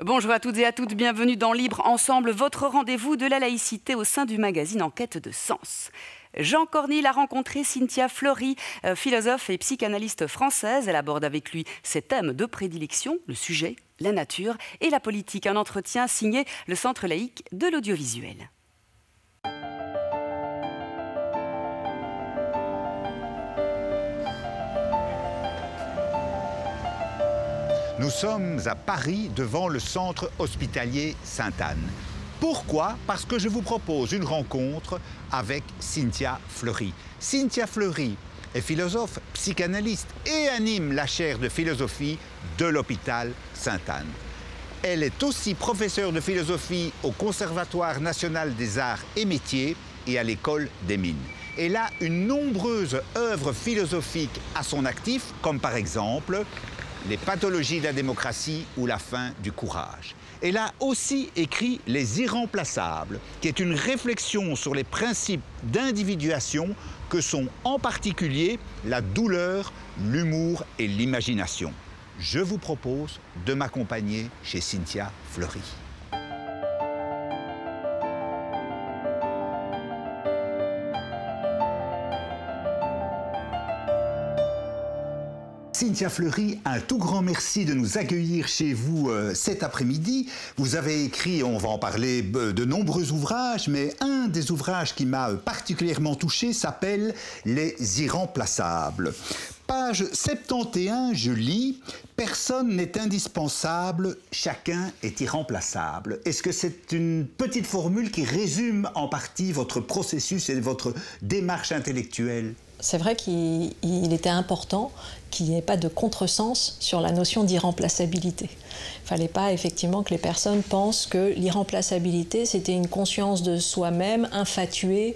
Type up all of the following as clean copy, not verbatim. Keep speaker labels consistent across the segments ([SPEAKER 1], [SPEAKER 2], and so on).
[SPEAKER 1] Bonjour à toutes et à toutes, bienvenue dans Libre Ensemble, votre rendez-vous de la laïcité au sein du magazine En quête de sens. Jean Cornille a rencontré Cynthia Fleury, philosophe et psychanalyste française. Elle aborde avec lui ses thèmes de prédilection, le sujet, la nature et la politique. Un entretien signé le Centre laïque de l'audiovisuel.
[SPEAKER 2] Nous sommes à Paris, devant le centre hospitalier Sainte-Anne. Pourquoi? Parce que je vous propose une rencontre avec Cynthia Fleury. Cynthia Fleury est philosophe, psychanalyste et anime la chaire de philosophie de l'hôpital Sainte-Anne. Elle est aussi professeure de philosophie au Conservatoire national des arts et métiers et à l'École des mines. Elle a une nombreuse œuvre philosophique à son actif, comme par exemple Les pathologies de la démocratie ou la fin du courage. Elle a aussi écrit Les irremplaçables, qui est une réflexion sur les principes d'individuation que sont en particulier la douleur, l'humour et l'imagination. Je vous propose de m'accompagner chez Cynthia Fleury. Cynthia Fleury, un tout grand merci de nous accueillir chez vous cet après-midi. Vous avez écrit, on va en parler, de nombreux ouvrages, mais un des ouvrages qui m'a particulièrement touché s'appelle Les irremplaçables. Page 71, je lis « Personne n'est indispensable, chacun est irremplaçable ». Est-ce que c'est une petite formule qui résume en partie votre processus et votre démarche intellectuelle ?
[SPEAKER 3] C'est vrai qu'il était important qu'il n'y ait pas de contresens sur la notion d'irremplaçabilité. Il ne fallait pas effectivement que les personnes pensent que l'irremplaçabilité, c'était une conscience de soi-même infatuée,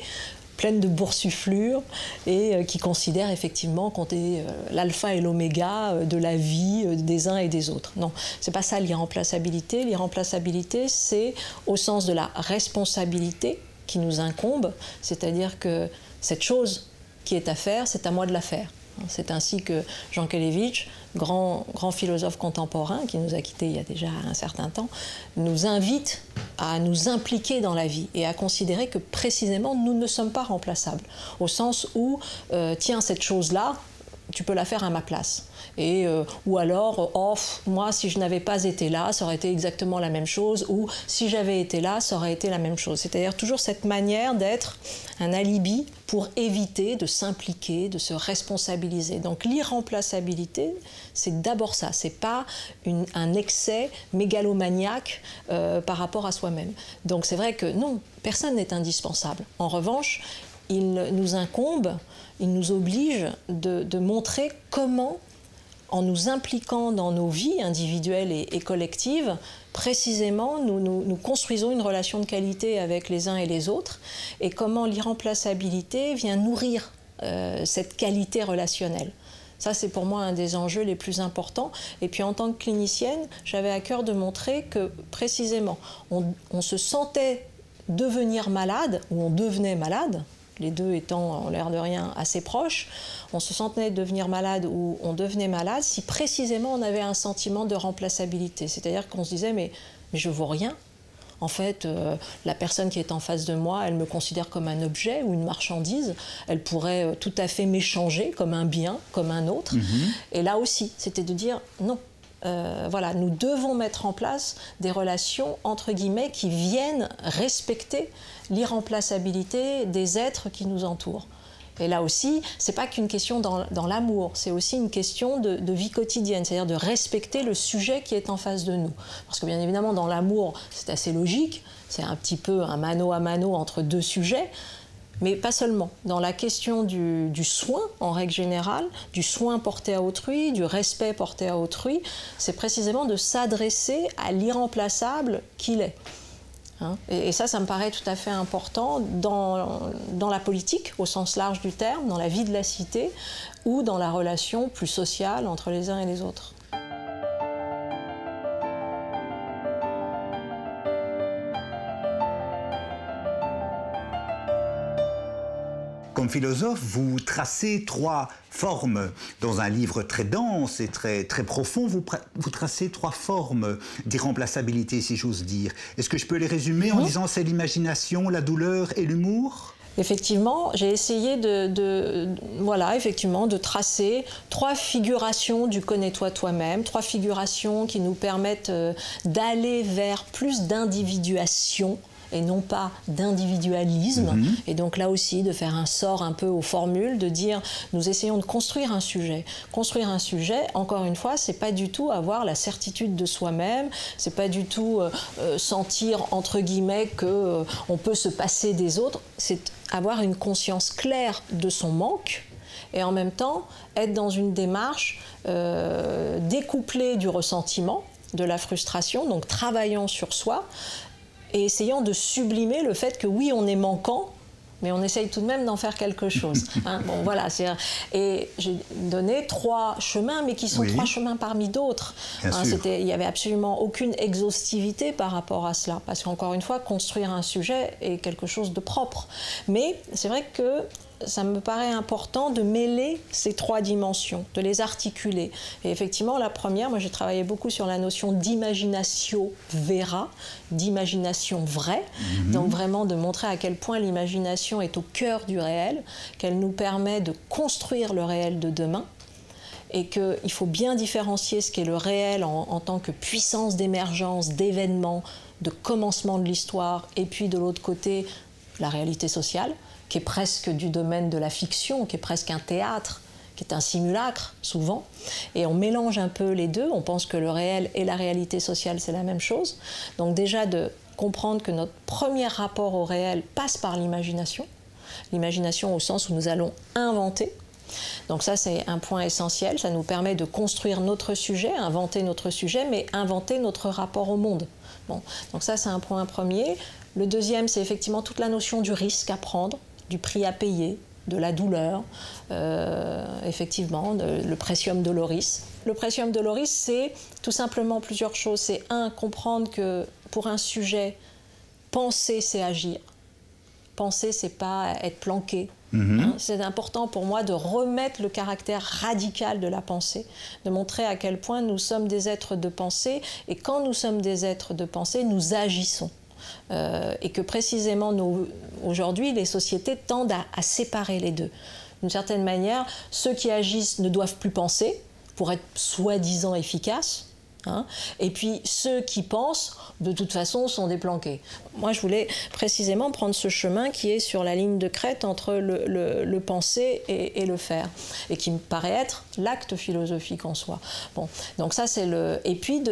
[SPEAKER 3] pleine de boursouflure et qui considère effectivement qu'on est l'alpha et l'oméga de la vie des uns et des autres. Non, c'est pas ça l'irremplaçabilité. L'irremplaçabilité, c'est au sens de la responsabilité qui nous incombe, c'est-à-dire que cette chose qui est à faire, c'est à moi de la faire. C'est ainsi que Jean Kelevitch, grand philosophe contemporain, qui nous a quittés il y a déjà un certain temps, nous invite à nous impliquer dans la vie et à considérer que précisément nous ne sommes pas remplaçables, au sens où, tiens, cette chose-là, tu peux la faire à ma place. Ou alors, moi, si je n'avais pas été là, ça aurait été exactement la même chose, ou si j'avais été là, ça aurait été la même chose. C'est-à-dire toujours cette manière d'être un alibi pour éviter de s'impliquer, de se responsabiliser. Donc l'irremplaçabilité, c'est d'abord ça, c'est pas un excès mégalomaniaque par rapport à soi-même. Donc c'est vrai que non, personne n'est indispensable. En revanche, il nous incombe, il nous oblige de montrer comment, en nous impliquant dans nos vies individuelles et collectives, précisément, nous construisons une relation de qualité avec les uns et les autres, et comment l'irremplaçabilité vient nourrir cette qualité relationnelle. Ça, c'est pour moi un des enjeux les plus importants. Et puis, en tant que clinicienne, j'avais à cœur de montrer que, précisément, on se sentait devenir malade, ou on devenait malade, les deux étant, en l'air de rien, assez proches, on se sentait devenir malade ou on devenait malade si précisément on avait un sentiment de remplaçabilité. C'est-à-dire qu'on se disait, mais je vaux rien. En fait, la personne qui est en face de moi, elle me considère comme un objet ou une marchandise. Elle pourrait tout à fait m'échanger comme un bien, comme un autre. Et là aussi, c'était de dire, non. Voilà, nous devons mettre en place des relations, entre guillemets, qui viennent respecter l'irremplaçabilité des êtres qui nous entourent. Et là aussi, c'est pas qu'une question dans l'amour, c'est aussi une question de vie quotidienne, c'est-à-dire de respecter le sujet qui est en face de nous. Parce que bien évidemment, dans l'amour, c'est assez logique, c'est un petit peu un mano à mano entre deux sujets, mais pas seulement. Dans la question du soin, en règle générale, du soin porté à autrui, du respect porté à autrui, c'est précisément de s'adresser à l'irremplaçable qu'il est. Et ça me paraît tout à fait important dans la politique, au sens large du terme, dans la vie de la cité, ou dans la relation plus sociale entre les uns et les autres.
[SPEAKER 2] Comme comme philosophe, vous tracez 3 formes. Dans un livre très dense et très profond, vous tracez 3 formes d'irremplaçabilité, si j'ose dire. Est-ce que je peux les résumer en disant c'est l'imagination, la douleur et l'humour ?
[SPEAKER 3] Effectivement, j'ai essayé de tracer 3 figurations du connais-toi toi-même, 3 figurations qui nous permettent d'aller vers plus d'individuation et non pas d'individualisme. Et donc là aussi, de faire un sort un peu aux formules, de dire, nous essayons de construire un sujet. Construire un sujet, encore une fois, c'est pas du tout avoir la certitude de soi-même, c'est pas du tout sentir, entre guillemets, qu'on peut se passer des autres, c'est avoir une conscience claire de son manque et en même temps être dans une démarche découplée du ressentiment, de la frustration, donc travaillant sur soi, et essayant de sublimer le fait que oui, on est manquant, mais on essaye tout de même d'en faire quelque chose. Hein. Bon, voilà, et j'ai donné 3 chemins, mais qui sont 3 chemins parmi d'autres. Hein, il n'y avait absolument aucune exhaustivité par rapport à cela, parce qu'encore une fois, construire un sujet est quelque chose de propre. Mais c'est vrai que ça me paraît important de mêler ces 3 dimensions, de les articuler. Et effectivement, la première, moi j'ai travaillé beaucoup sur la notion d'imaginatio vera, d'imagination vraie, donc vraiment de montrer à quel point l'imagination est au cœur du réel, qu'elle nous permet de construire le réel de demain, et qu'il faut bien différencier ce qu'est le réel en tant que puissance d'émergence, d'événement, de commencement de l'histoire, et puis de l'autre côté, la réalité sociale, qui est presque du domaine de la fiction, qui est presque un théâtre, qui est un simulacre, souvent. Et on mélange un peu les deux, on pense que le réel et la réalité sociale, c'est la même chose. Donc déjà, de comprendre que notre premier rapport au réel passe par l'imagination au sens où nous allons inventer. Donc ça, c'est un point essentiel, ça nous permet de construire notre sujet, inventer notre sujet, mais inventer notre rapport au monde. Bon, donc ça, c'est un point premier. Le deuxième, c'est effectivement toute la notion du risque à prendre, du prix à payer, de la douleur, effectivement, le pretium doloris. Le pretium doloris, c'est tout simplement plusieurs choses. C'est comprendre que pour un sujet, penser, c'est agir. Penser, c'est pas être planqué. Hein, c'est important pour moi de remettre le caractère radical de la pensée, de montrer à quel point nous sommes des êtres de pensée, et quand nous sommes des êtres de pensée, nous agissons. Et que précisément, aujourd'hui, les sociétés tendent à séparer les deux. D'une certaine manière, ceux qui agissent ne doivent plus penser pour être soi-disant efficaces, hein, et puis ceux qui pensent, de toute façon, sont déplanqués. Moi, je voulais précisément prendre ce chemin qui est sur la ligne de crête entre le penser et le faire, et qui me paraît être l'acte philosophique en soi. Bon, donc ça, c'est le... Et puis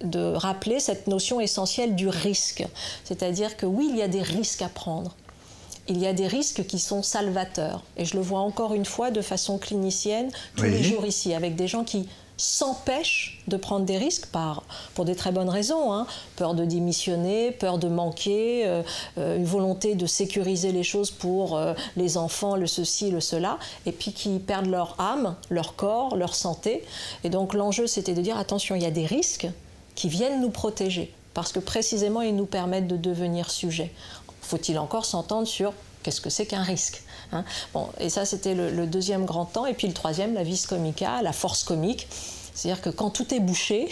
[SPEAKER 3] de rappeler cette notion essentielle du risque. C'est-à-dire que oui, il y a des risques à prendre. Il y a des risques qui sont salvateurs. Et je le vois encore une fois de façon clinicienne tous les jours ici, avec des gens qui s'empêchent de prendre des risques pour des très bonnes raisons. Hein. Peur de démissionner, peur de manquer, une volonté de sécuriser les choses pour les enfants, le ceci, le cela, et puis qui perdent leur âme, leur corps, leur santé. Et donc l'enjeu, c'était de dire, attention, il y a des risques qui viennent nous protéger, parce que précisément, ils nous permettent de devenir sujets. Faut-il encore s'entendre sur qu'est-ce que c'est qu'un risque, hein? Bon, et ça, c'était le deuxième grand temps. Et puis le troisième, la vis comica, la force comique. C'est-à-dire que quand tout est bouché,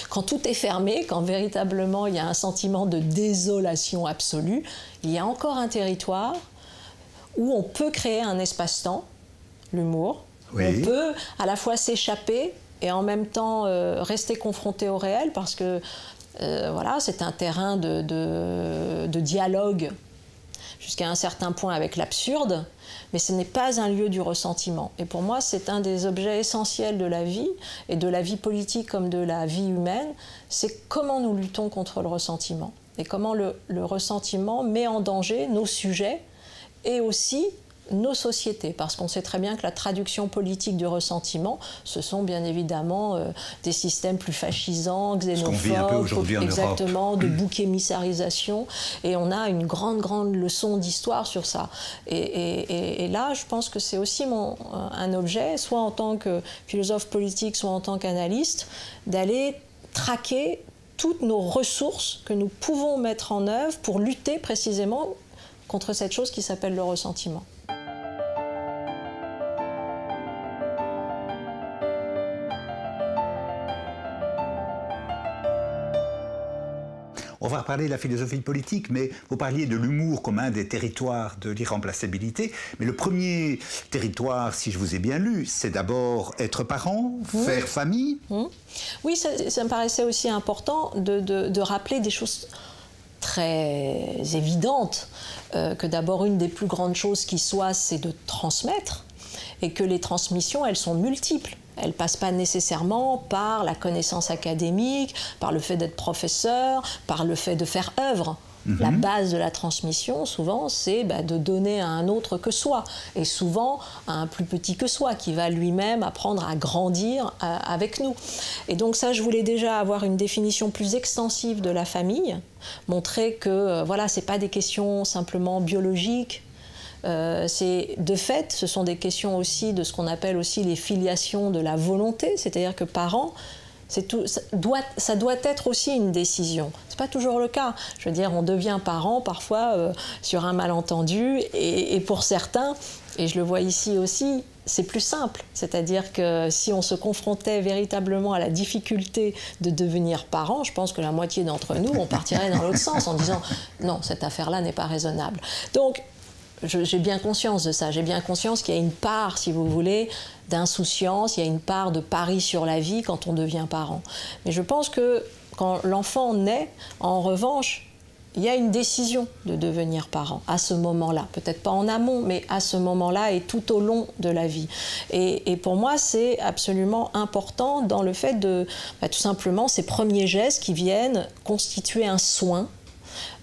[SPEAKER 3] quand tout est fermé, quand véritablement il y a un sentiment de désolation absolue, il y a encore un territoire où on peut créer un espace-temps, l'humour. On peut à la fois s'échapper et en même temps rester confronté au réel, parce que voilà, c'est un terrain de dialogue jusqu'à un certain point avec l'absurde, mais ce n'est pas un lieu du ressentiment. Et pour moi, c'est un des objets essentiels de la vie, et de la vie politique comme de la vie humaine, c'est comment nous luttons contre le ressentiment, et comment le ressentiment met en danger nos sujets, et aussi nos sociétés, parce qu'on sait très bien que la traduction politique du ressentiment, ce sont bien évidemment des systèmes plus fascisants, xénophobes,
[SPEAKER 2] ce qu'on vit un peu aujourd'hui en
[SPEAKER 3] exactement, de bouc émissarisation, et on a une grande leçon d'histoire sur ça. Et là, je pense que c'est aussi un objet, soit en tant que philosophe politique, soit en tant qu'analyste, d'aller traquer toutes nos ressources que nous pouvons mettre en œuvre pour lutter précisément contre cette chose qui s'appelle le ressentiment.
[SPEAKER 2] va reparler de la philosophie politique, mais vous parliez de l'humour comme un des territoires de l'irremplaçabilité. Mais le premier territoire, si je vous ai bien lu, c'est d'abord être parent, faire famille.
[SPEAKER 3] Oui, ça me paraissait aussi important de rappeler des choses très évidentes, que d'abord une des plus grandes choses qui soit, c'est de transmettre, et que les transmissions, elles sont multiples. Elles ne passent pas nécessairement par la connaissance académique, par le fait d'être professeur, par le fait de faire œuvre. La base de la transmission, souvent, c'est de donner à un autre que soi, et souvent à un plus petit que soi, qui va lui-même apprendre à grandir avec nous. Et donc ça, je voulais déjà avoir une définition plus extensive de la famille, montrer que voilà, ce n'est pas des questions simplement biologiques. De fait, ce sont des questions aussi de ce qu'on appelle aussi les filiations de la volonté, c'est-à-dire que parents, ça doit être aussi une décision. Ce n'est pas toujours le cas. Je veux dire, on devient parent parfois sur un malentendu, et pour certains, et je le vois ici aussi, c'est plus simple. C'est-à-dire que si on se confrontait véritablement à la difficulté de devenir parent, je pense que la moitié d'entre nous, on partirait dans l'autre sens en disant « non, cette affaire-là n'est pas raisonnable ». Donc, j'ai bien conscience de ça. J'ai bien conscience qu'il y a une part, si vous voulez, d'insouciance, il y a une part de pari sur la vie quand on devient parent. Mais je pense que quand l'enfant naît, en revanche, il y a une décision de devenir parent à ce moment-là. Peut-être pas en amont, mais à ce moment-là et tout au long de la vie. Et pour moi, c'est absolument important dans le fait de, tout simplement, ces premiers gestes qui viennent constituer un soin,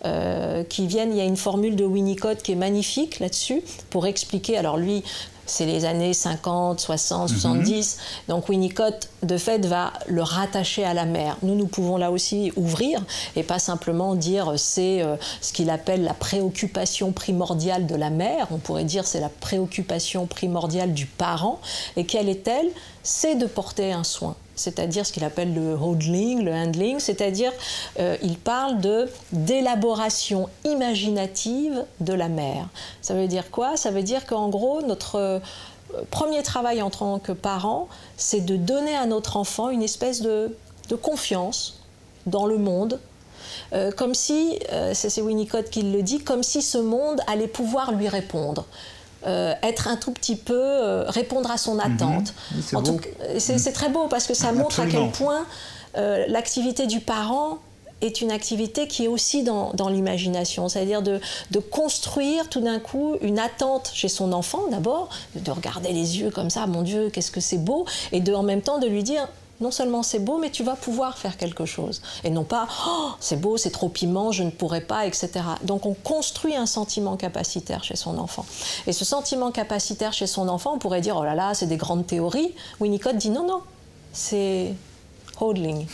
[SPEAKER 3] il y a une formule de Winnicott qui est magnifique là-dessus, pour expliquer, alors lui, c'est les années 50, 60, 70, donc Winnicott, de fait, va le rattacher à la mère. Nous pouvons là aussi ouvrir, et pas simplement dire c'est ce qu'il appelle la préoccupation primordiale de la mère, on pourrait dire c'est la préoccupation primordiale du parent, et quelle est-elle? C'est de porter un soin. C'est-à-dire ce qu'il appelle le handling, c'est-à-dire il parle d'élaboration imaginative de la mère. Ça veut dire quoi? Ça veut dire qu'en gros, notre premier travail en tant que parent, c'est de donner à notre enfant une espèce de confiance dans le monde, comme si, c'est Winnicott qui le dit, comme si ce monde allait pouvoir lui répondre. Être un tout petit peu, répondre à son attente. C'est très beau parce que ça montre à quel point l'activité du parent est une activité qui est aussi dans l'imagination, c'est-à-dire de construire tout d'un coup une attente chez son enfant d'abord, de regarder les yeux comme ça, mon Dieu, qu'est-ce que c'est beau, et en même temps de lui dire non seulement c'est beau, mais tu vas pouvoir faire quelque chose. Et non pas « oh, c'est beau, c'est trop piment, je ne pourrais pas », etc. Donc on construit un sentiment capacitaire chez son enfant. Et ce sentiment capacitaire chez son enfant, on pourrait dire « oh là là, c'est des grandes théories ». Winnicott dit « non, non, c'est handling ».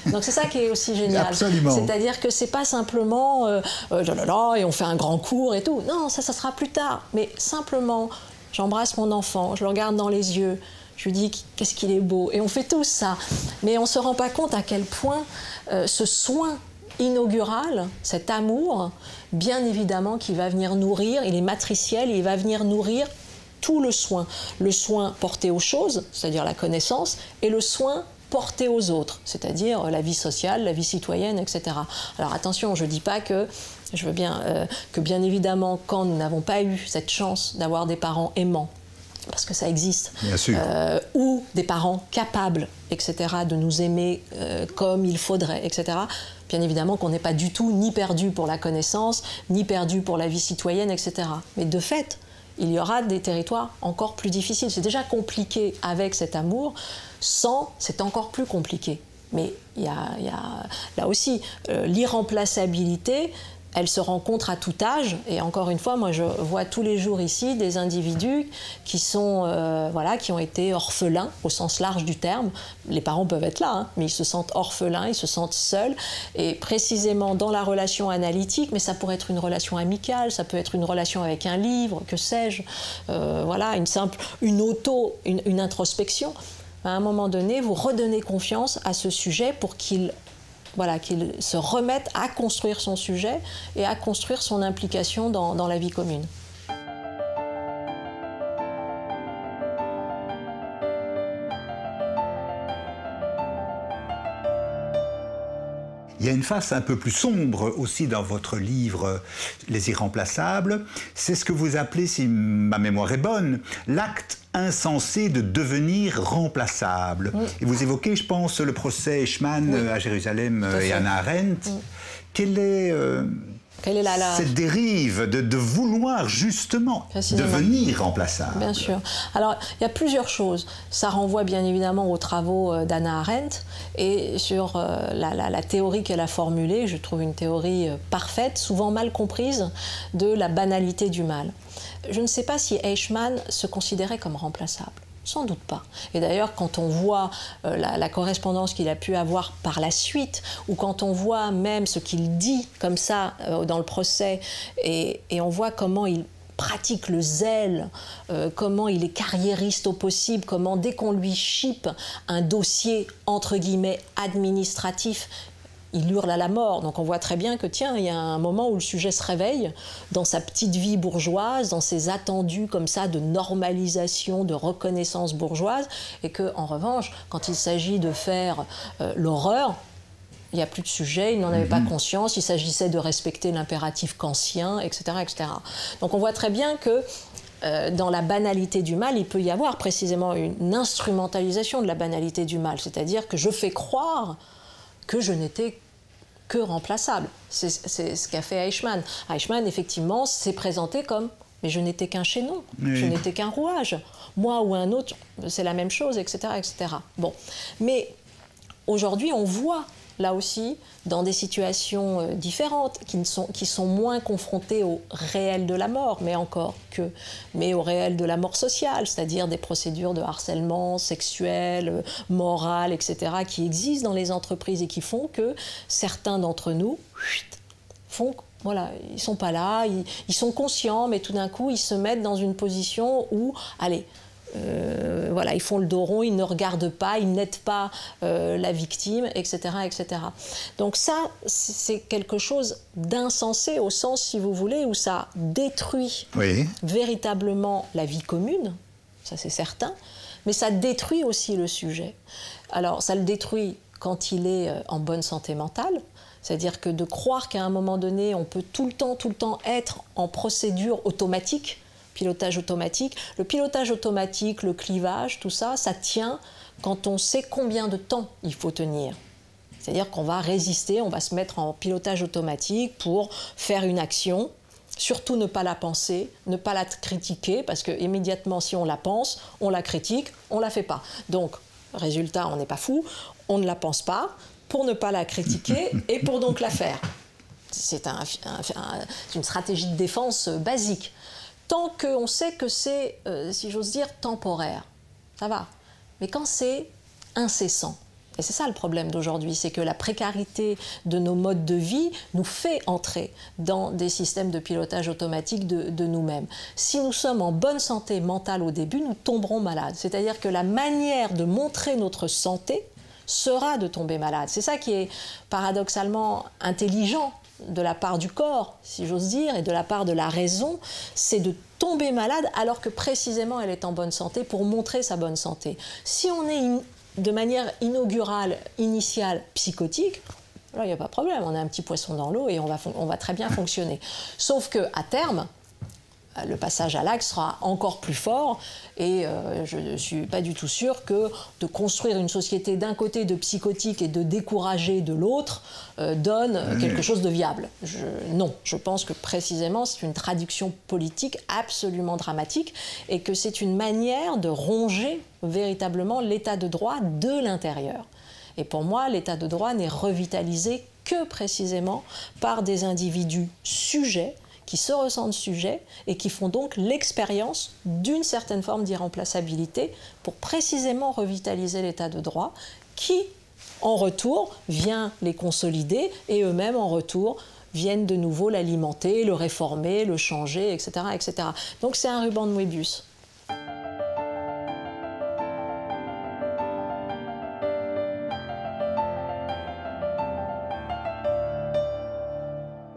[SPEAKER 3] Donc c'est ça qui est aussi génial.
[SPEAKER 2] Absolument.
[SPEAKER 3] C'est-à-dire que c'est pas simplement et on fait un grand cours et tout. Non, ça sera plus tard. Mais simplement, j'embrasse mon enfant, je le regarde dans les yeux, je lui dis qu'est-ce qu'il est beau. Et on fait tout ça. Mais on ne se rend pas compte à quel point ce soin inaugural, cet amour, bien évidemment, qui va venir nourrir, il est matriciel, il va venir nourrir tout le soin. Le soin porté aux choses, c'est-à-dire la connaissance, et le soin porté aux autres, c'est-à-dire la vie sociale, la vie citoyenne, etc. Alors attention, je ne dis pas que je veux bien que bien évidemment, quand nous n'avons pas eu cette chance d'avoir des parents aimants, parce que ça existe,
[SPEAKER 2] bien sûr.
[SPEAKER 3] Ou des parents capables, etc., de nous aimer comme il faudrait, etc., bien évidemment qu'on n'est pas du tout ni perdu pour la connaissance, ni perdu pour la vie citoyenne, etc. Mais de fait, il y aura des territoires encore plus difficiles. C'est déjà compliqué avec cet amour, sans, c'est encore plus compliqué. Mais il y a là aussi l'irremplaçabilité. Elle se rencontre à tout âge, et encore une fois, moi je vois tous les jours ici des individus qui sont, qui ont été orphelins au sens large du terme. Les parents peuvent être là, hein, mais ils se sentent orphelins, ils se sentent seuls, et précisément dans la relation analytique, mais ça pourrait être une relation amicale, ça peut être une relation avec un livre, que sais-je, une introspection. À un moment donné, vous redonnez confiance à ce sujet pour qu'il se remette à construire son sujet et à construire son implication dans la vie commune.
[SPEAKER 2] Il y a une face un peu plus sombre aussi dans votre livre Les Irremplaçables. C'est ce que vous appelez, si ma mémoire est bonne, l'acte insensé de devenir remplaçable. Et vous évoquez, je pense, le procès Eichmann à Jérusalem et Hannah Arendt. Quelle est cette dérive de vouloir justement devenir remplaçable?
[SPEAKER 3] Bien sûr. Alors, il y a plusieurs choses. Ça renvoie bien évidemment aux travaux d'Hannah Arendt et sur la théorie qu'elle a formulée, je trouve une théorie parfaite, souvent mal comprise, de la banalité du mal. Je ne sais pas si Eichmann se considérait comme remplaçable. Sans doute pas. Et d'ailleurs, quand on voit la correspondance qu'il a pu avoir par la suite, ou quand on voit même ce qu'il dit comme ça dans le procès, et on voit comment il pratique le zèle, comment il est carriériste au possible, comment dès qu'on lui chipe un dossier, entre guillemets, administratif, il hurle à la mort. Donc on voit très bien que, tiens, il y a un moment où le sujet se réveille dans sa petite vie bourgeoise, dans ses attendus comme ça de normalisation, de reconnaissance bourgeoise, et que, en revanche, quand il s'agit de faire l'horreur, il n'y a plus de sujet, il n'en avait pas conscience, il s'agissait de respecter l'impératif kantien, etc., etc. Donc on voit très bien que dans la banalité du mal, il peut y avoir précisément une instrumentalisation de la banalité du mal, c'est-à-dire que je fais croire que je n'étais que remplaçable. C'est ce qu'a fait Eichmann. Eichmann, effectivement, s'est présenté comme « mais je n'étais qu'un chaînon, je n'étais qu'un rouage. Moi ou un autre, c'est la même chose, etc. etc. » Bon. Mais aujourd'hui, on voit, là aussi, dans des situations différentes, qui sont moins confrontées au réel de la mort, mais au réel de la mort sociale, c'est-à-dire des procédures de harcèlement sexuel, moral, etc., qui existent dans les entreprises et qui font que certains d'entre nous voilà, ils ne sont pas là, ils sont conscients, mais tout d'un coup, ils se mettent dans une position où, allez, voilà, ils font le dos rond, ils ne regardent pas, ils n'aident pas la victime, etc., etc. Donc ça, c'est quelque chose d'insensé au sens, si vous voulez, où ça détruit véritablement la vie commune, ça c'est certain, mais ça détruit aussi le sujet. Alors ça le détruit quand il est en bonne santé mentale, c'est-à-dire que de croire qu'à un moment donné, on peut tout le temps être en procédure automatique, pilotage automatique. Le pilotage automatique, le clivage, tout ça, ça tient quand on sait combien de temps il faut tenir. C'est-à-dire qu'on va résister, on va se mettre en pilotage automatique pour faire une action, surtout ne pas la penser, ne pas la critiquer, parce que immédiatement, si on la pense, on la critique, on ne la fait pas. Donc, résultat, on n'est pas fou, on ne la pense pas pour ne pas la critiquer et pour donc la faire. C'est une stratégie de défense basique. Tant qu'on sait que c'est, si j'ose dire, temporaire, ça va. Mais quand c'est incessant, et c'est ça le problème d'aujourd'hui, c'est que la précarité de nos modes de vie nous fait entrer dans des systèmes de pilotage automatique de nous-mêmes. Si nous sommes en bonne santé mentale au début, nous tomberons malades. C'est-à-dire que la manière de montrer notre santé sera de tomber malade. C'est ça qui est paradoxalement intelligent de la part du corps, si j'ose dire, et de la part de la raison, c'est de tomber malade alors que précisément elle est en bonne santé pour montrer sa bonne santé. Si on est de manière inaugurale, initiale, psychotique, là il n'y a pas de problème, on a un petit poisson dans l'eau et on va très bien fonctionner. Sauf qu'à terme, le passage à l'acte sera encore plus fort et je ne suis pas du tout sûre que de construire une société d'un côté de psychotique et de décourager de l'autre donne quelque chose de viable. Non, je pense que précisément c'est une traduction politique absolument dramatique et que c'est une manière de ronger véritablement l'état de droit de l'intérieur. Et pour moi, l'état de droit n'est revitalisé que précisément par des individus sujets qui se ressentent sujets et qui font donc l'expérience d'une certaine forme d'irremplaçabilité pour précisément revitaliser l'état de droit qui, en retour, vient les consolider et eux-mêmes, en retour, viennent de nouveau l'alimenter, le réformer, le changer, etc., etc. Donc c'est un ruban de Moebius.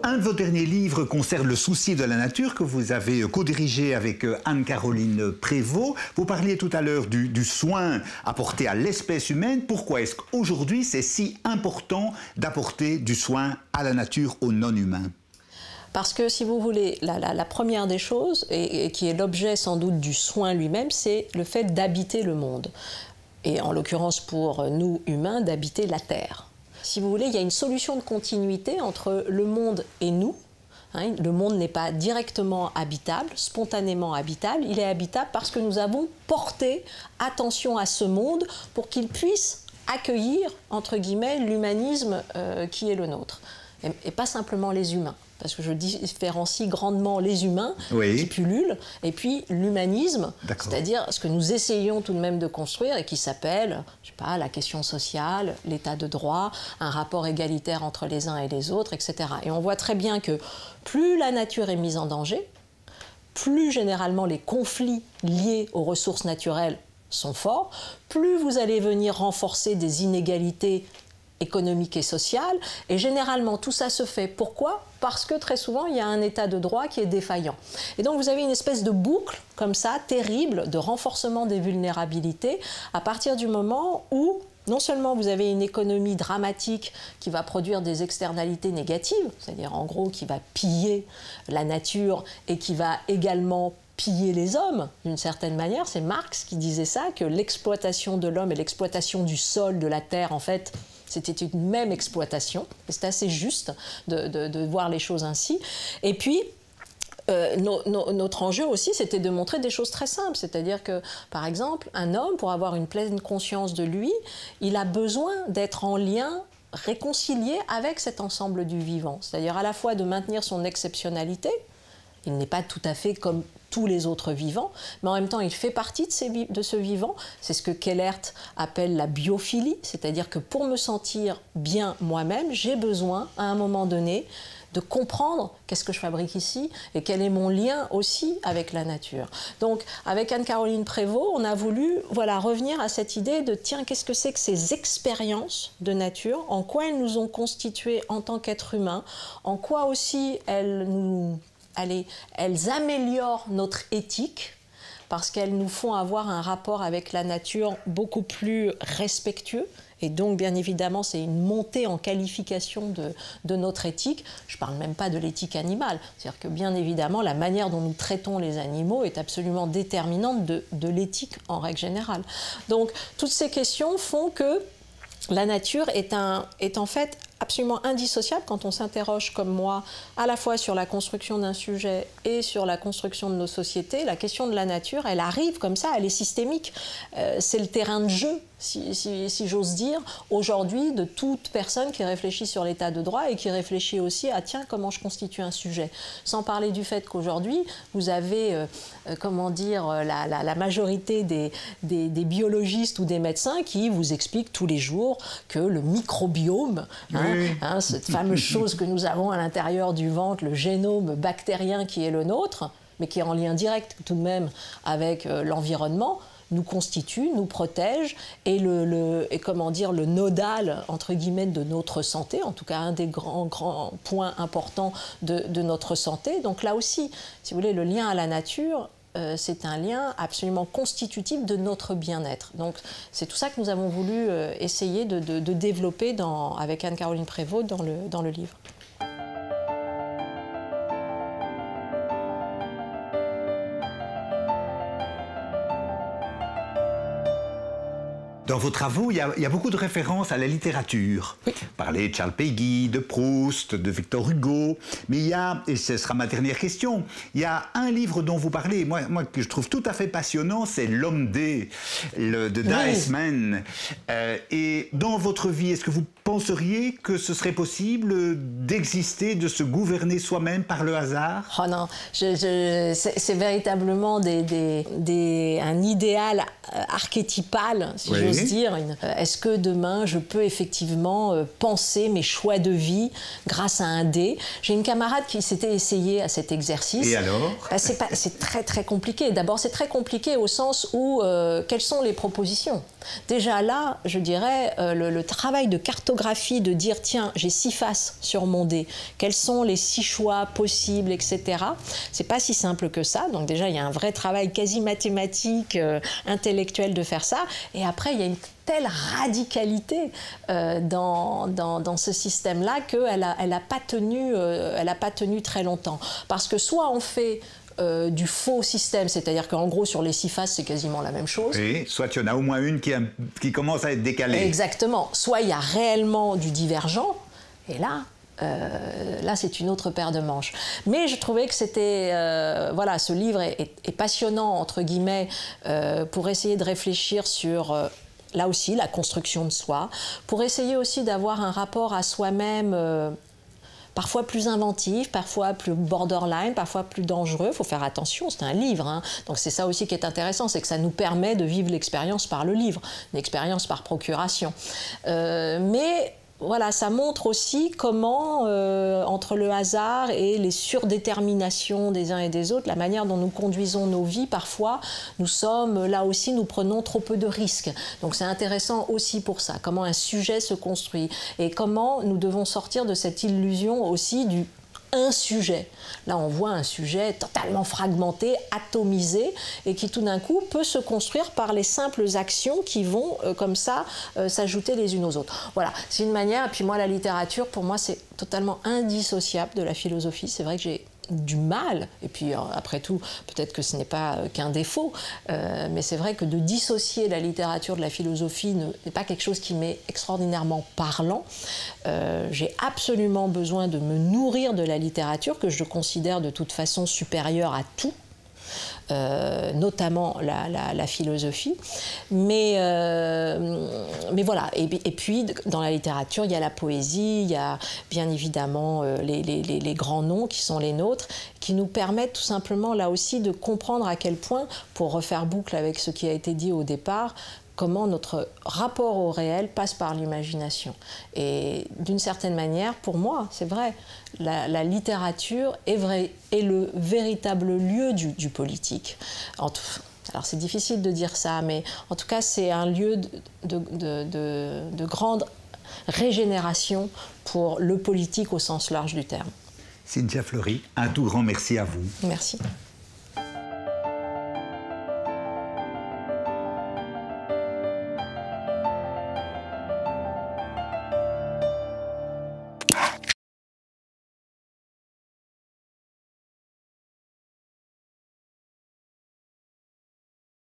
[SPEAKER 2] Un de vos derniers livres concerne le souci de la nature que vous avez co-dirigé avec Anne-Caroline Prévost. Vous parliez tout à l'heure du soin apporté à l'espèce humaine. Pourquoi est-ce qu'aujourd'hui c'est si important d'apporter du soin à la nature, aux non-humains?
[SPEAKER 3] Parce que, si vous voulez, la première des choses, et qui est l'objet sans doute du soin lui-même, c'est le fait d'habiter le monde. Et en l'occurrence pour nous humains, d'habiter la Terre. Si vous voulez, il y a une solution de continuité entre le monde et nous. Hein, le monde n'est pas directement habitable, spontanément habitable, il est habitable parce que nous avons porté attention à ce monde pour qu'il puisse accueillir, entre guillemets, l'humanisme qui est le nôtre. Et pas simplement les humains. Parce que je différencie grandement les humains qui pullulent et puis l'humanisme, c'est-à-dire ce que nous essayons tout de même de construire et qui s'appelle, je sais pas, la question sociale, l'état de droit, un rapport égalitaire entre les uns et les autres, etc. Et on voit très bien que plus la nature est mise en danger, plus généralement les conflits liés aux ressources naturelles sont forts, plus vous allez venir renforcer des inégalités économique et sociale, et généralement tout ça se fait. Pourquoi? Parce que très souvent il y a un état de droit qui est défaillant. Et donc vous avez une espèce de boucle comme ça, terrible, de renforcement des vulnérabilités à partir du moment où non seulement vous avez une économie dramatique qui va produire des externalités négatives, c'est-à-dire en gros qui va piller la nature et qui va également piller les hommes, d'une certaine manière. C'est Marx qui disait ça, que l'exploitation de l'homme et l'exploitation du sol, de la terre, en fait, c'était une même exploitation. C'est assez juste de voir les choses ainsi. Et puis, notre enjeu aussi, c'était de montrer des choses très simples. C'est-à-dire que, par exemple, un homme, pour avoir une pleine conscience de lui, il a besoin d'être en lien réconcilié avec cet ensemble du vivant. C'est-à-dire à la fois de maintenir son exceptionnalité. Il n'est pas tout à fait comme tous les autres vivants, mais en même temps, il fait partie de ce vivant. C'est ce que Kellert appelle la biophilie, c'est-à-dire que pour me sentir bien moi-même, j'ai besoin, à un moment donné, de comprendre qu'est-ce que je fabrique ici et quel est mon lien aussi avec la nature. Donc, avec Anne-Caroline Prévost, on a voulu revenir à cette idée de, tiens, qu'est-ce que c'est que ces expériences de nature, en quoi elles nous ont constitués en tant qu'êtres humains, en quoi aussi elles améliorent notre éthique parce qu'elles nous font avoir un rapport avec la nature beaucoup plus respectueux. Et donc, bien évidemment, c'est une montée en qualification de notre éthique. Je ne parle même pas de l'éthique animale. C'est-à-dire que, bien évidemment, la manière dont nous traitons les animaux est absolument déterminante de l'éthique en règle générale. Donc, toutes ces questions font que la nature est en fait absolument indissociable quand on s'interroge comme moi à la fois sur la construction d'un sujet et sur la construction de nos sociétés. La question de la nature, elle arrive comme ça, elle est systémique. C'est le terrain de jeu, si j'ose dire, aujourd'hui, de toute personne qui réfléchit sur l'état de droit et qui réfléchit aussi à, tiens, comment je constitue un sujet. Sans parler du fait qu'aujourd'hui, vous avez, la majorité des biologistes ou des médecins qui vous expliquent tous les jours que le microbiome, cette fameuse chose que nous avons à l'intérieur du ventre, le génome bactérien qui est le nôtre, mais qui est en lien direct tout de même avec l'environnement, nous constitue, nous protège et le nodal, entre guillemets, de notre santé, en tout cas un des grands points importants de notre santé. Donc là aussi, si vous voulez, le lien à la nature, c'est un lien absolument constitutif de notre bien-être. Donc c'est tout ça que nous avons voulu essayer de développer avec Anne-Caroline Prévost dans le livre.
[SPEAKER 2] Dans vos travaux, il y a beaucoup de références à la littérature. Oui. Parler de Charles Péguy, de Proust, de Victor Hugo. Mais il y a, et ce sera ma dernière question, il y a un livre dont vous parlez, moi que je trouve tout à fait passionnant, c'est L'Homme D, de D.S. Mann. Et dans votre vie, est-ce que vous penseriez que ce serait possible d'exister, de se gouverner soi-même par le hasard?
[SPEAKER 3] Oh non, c'est véritablement un idéal archétypal, si j'ose dire. Est-ce que demain, je peux effectivement penser mes choix de vie grâce à un dé? J'ai une camarade qui s'était essayée à cet exercice.
[SPEAKER 2] Et alors?
[SPEAKER 3] C'est très très compliqué. D'abord, c'est très compliqué au sens où quelles sont les propositions? Déjà là, je dirais, le travail de cartographie cartographie de dire, tiens, j'ai 6 faces sur mon dé, quels sont les 6 choix possibles, etc. C'est pas si simple que ça. Donc déjà, il y a un vrai travail quasi mathématique, intellectuel de faire ça. Et après, il y a une telle radicalité dans ce système-là qu'elle n'a pas tenu très longtemps. Parce que soit on fait du faux système, c'est-à-dire qu'en gros sur les 6 faces c'est quasiment la même chose.
[SPEAKER 2] Oui, soit il y en a au moins une qui commence à être décalée.
[SPEAKER 3] Exactement. Soit il y a réellement du divergent, et là c'est une autre paire de manches. Mais je trouvais que c'était... voilà, ce livre est passionnant, entre guillemets, pour essayer de réfléchir sur... là aussi, la construction de soi, pour essayer aussi d'avoir un rapport à soi-même parfois plus inventif, parfois plus borderline, parfois plus dangereux. Il faut faire attention, c'est un livre, hein. Donc c'est ça aussi qui est intéressant, c'est que ça nous permet de vivre l'expérience par le livre, une expérience par procuration. Mais voilà, ça montre aussi comment, entre le hasard et les surdéterminations des uns et des autres, la manière dont nous conduisons nos vies, parfois, nous sommes, là aussi, nous prenons trop peu de risques. Donc c'est intéressant aussi pour ça, comment un sujet se construit et comment nous devons sortir de cette illusion aussi du un sujet. Là, on voit un sujet totalement fragmenté, atomisé, et qui tout d'un coup peut se construire par les simples actions qui vont, comme ça, s'ajouter les unes aux autres. Voilà, c'est une manière, et puis moi, la littérature, pour moi, c'est totalement indissociable de la philosophie. C'est vrai que j'ai du mal, et puis après tout, peut-être que ce n'est pas qu'un défaut, mais c'est vrai que de dissocier la littérature de la philosophie n'est pas quelque chose qui m'est extraordinairement parlant. J'ai absolument besoin de me nourrir de la littérature, que je considère de toute façon supérieure à tout. Notamment la philosophie, mais voilà. Et puis dans la littérature, il y a la poésie, il y a bien évidemment les grands noms qui sont les nôtres, qui nous permettent tout simplement là aussi de comprendre à quel point, pour refaire boucle avec ce qui a été dit au départ, comment notre rapport au réel passe par l'imagination. Et d'une certaine manière, pour moi, c'est vrai, la littérature est le véritable lieu du politique. Alors c'est difficile de dire ça, mais en tout cas c'est un lieu de grande régénération pour le politique au sens large du terme.
[SPEAKER 2] Cynthia Fleury, un tout grand merci à vous.
[SPEAKER 3] Merci.